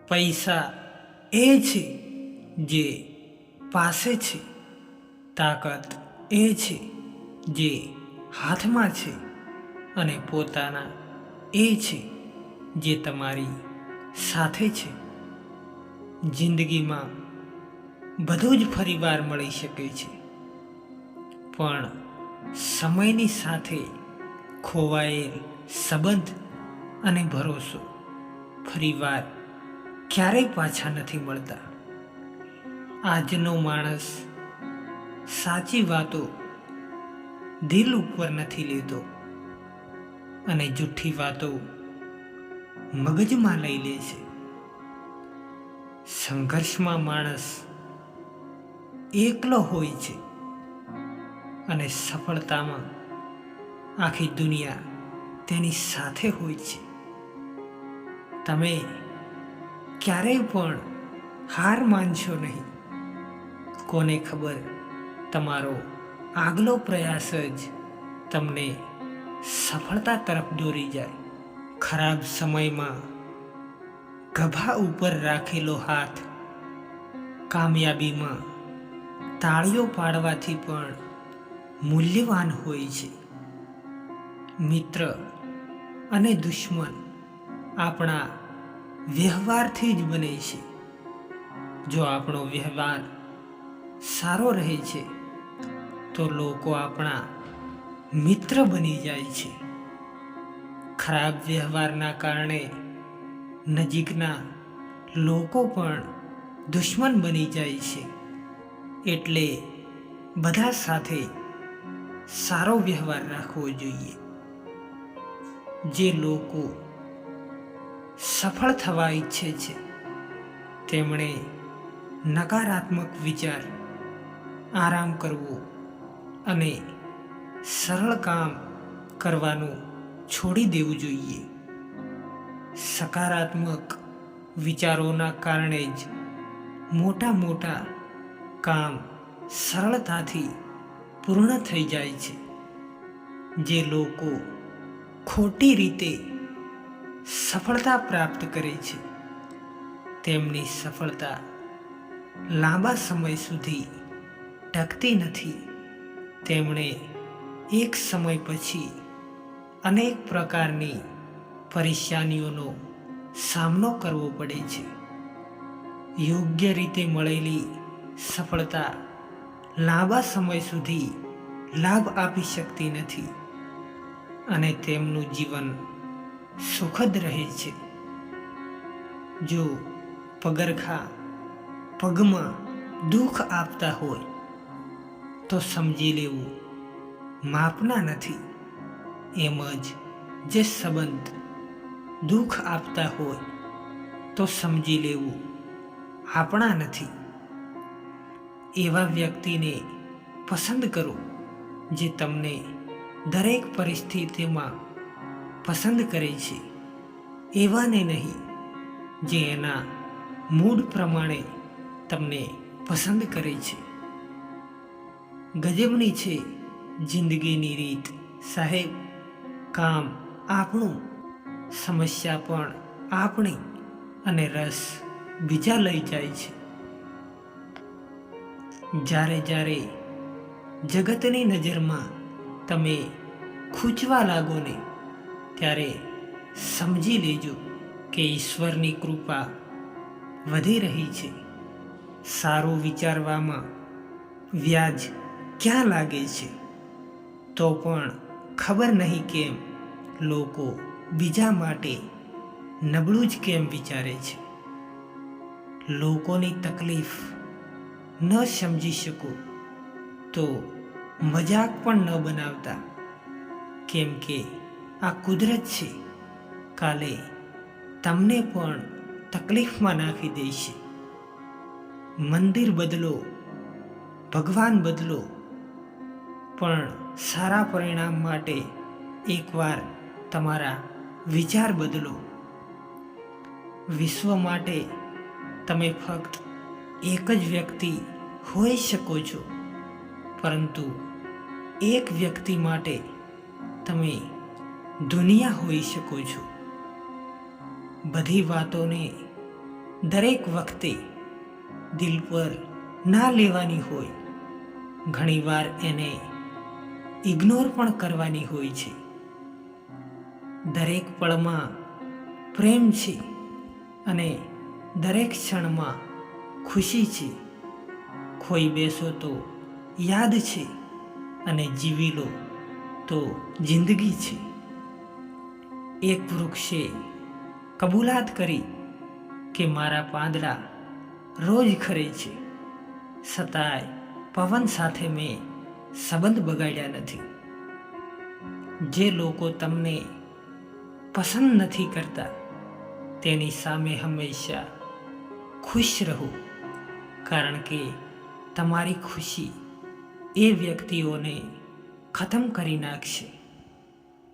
પૈસા એ છે જે પાસે છે, તાકાત એ છે જે હાથમાં છે, અને પોતાના એ છે જે તમારી સાથે છે. જિંદગીમાં બધું જ ફરીવાર મળી શકે છે, પણ સમયની સાથે ખોવાયેલ સંબંધ અને ભરોસો ફરીવાર ક્યારેય પાછા નથી મળતા. આજનો માણસ સાચી વાતો દિલ ઉપર નથી લેતો અને જૂઠી વાતો મગજમાં લઈ લે છે. સંઘર્ષમાં માણસ એકલો હોય છે અને સફળતામાં આખી દુનિયા તેની સાથે હોય છે. તમે ક્યારેય પણ હાર માનશો નહીં. કોને ખબર, તમારો આગલો પ્રયાસ જ તમને સફળતા તરફ દોરી જાય. ખરાબ સમયમાં ગભા ઉપર રાખેલો હાથ કામયાબીમાં તાળીઓ પાડવાથી પણ મૂલ્યવાન હોય છે. મિત્ર અને દુશ્મન આપણા વ્યવહારથી જ બને છે. જો આપણો વ્યવહાર સારો રહે છે તો લોકો આપણા મિત્ર બની જાય છે. ખરાબ વ્યવહારના કારણે નજીકના લોકો પણ દુશ્મન બની જાય છે. એટલે બધા સાથે સારો વ્યવહાર રાખવો જોઈએ. જે લોકો સફળ થવા ઈચ્છે છે તેમણે નકારાત્મક વિચાર, આરામ કરવો અને સરળ કામ કરવાનું છોડી દેવું જોઈએ. સકારાત્મક વિચારોના કારણે જ મોટા મોટા કામ સરળતાથી પૂર્ણ થઈ જાય છે. જે લોકો ખોટી રીતે સફળતા પ્રાપ્ત કરે છે તેમની સફળતા લાંબા સમય સુધી ટકતી નથી. તેમણે એક સમય પછી અનેક પ્રકારની પરેશાનીઓનો સામનો કરવો પડે છે. યોગ્ય રીતે મળેલી સફળતા લાંબા સમય સુધી લાભ આપી શકતી નથી અને તેમનું જીવન સુખદ રહે છે. જો પગરખાં પગમાં દુઃખ આપતા હોય તો સમજી લેવું માપના નથી. એમ જ જે સંબંધ દુઃખ આપતા હોય તો સમજી લેવું આપણા નથી. એવા વ્યક્તિને પસંદ કરો જે તમને દરેક પરિસ્થિતિમાં પસંદ કરે છે. એવાને નહીં જે એના મૂડ પ્રમાણે તમને પસંદ કરે છે. ગજબની છે જિંદગીની રીત સાહેબ. કામ આપણું, સમસ્યા પણ આપણી, અને રસ બીજા લઈ જાય છે. જ્યારે જ્યારે જગતની નજરમાં તમે ખૂંચવા લાગો ને ત્યારે સમજી લેજો કે ઈશ્વરની કૃપા વધી રહી છે. સારું વિચારવામાં વ્યાજ ક્યાં લાગે છે, તો પણ ખબર નહીં કેમ લોકો બીજા માટે નબળું જ કેમ વિચારે છે. લોકોની તકલીફ ન સમજી શકો તો મજાક પણ ન બનાવતા, કેમ કે આ કુદરત છે. કાલે તમને પણ તકલીફમાં નાખી દેશે. મંદિર બદલો, ભગવાન બદલો, પણ સારા પરિણામ માટે એકવાર તમારા વિચાર બદલો. વિશ્વ માટે તમે ફક્ત એક જ વ્યક્તિ હોઈ શકો છો, પરંતુ એક વ્યક્તિ માટે તમે દુનિયા હોઈ શકો છો. બધી વાતોને દરેક વખતે દિલ પર ના લેવાની હોય. ઘણીવાર એને ઇગ્નોર પણ કરવાની હોય છે. દરેક પળમાં પ્રેમ છે અને દરેક ક્ષણમાં ખુશી છે. ખોઈ બેસો તો યાદ છે અને જીવી લો તો જિંદગી છે. એક વૃક્ષે કબૂલાત કરી કે મારા પાંદડા રોજ ખરે છે, છતાંય પવન સાથે મેં સંબંધ બગાડ્યા નથી. જે લોકો તમને પસંદ નથી કરતા તેની સામે હંમેશા ખુશ રહો, કારણ કે તમારી ખુશી એ વ્યક્તિઓને ખતમ કરી નાખશે.